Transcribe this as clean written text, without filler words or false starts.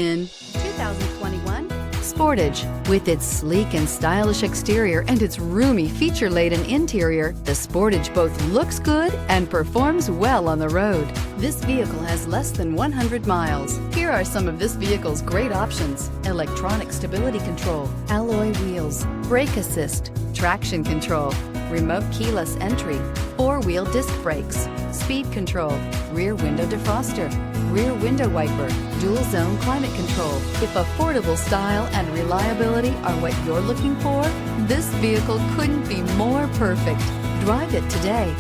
In 2021 Sportage. With its sleek and stylish exterior and its roomy feature-laden interior, the Sportage both looks good and performs well on the road. This vehicle has less than 100 miles. Here are some of this vehicle's great options: electronic stability control, alloy wheels, brake assist, traction control, remote keyless entry, four-wheel disc brakes, speed control, rear window defroster, rear window wiper, dual zone climate control. If affordable style and reliability are what you're looking for, this vehicle couldn't be more perfect. Drive it today.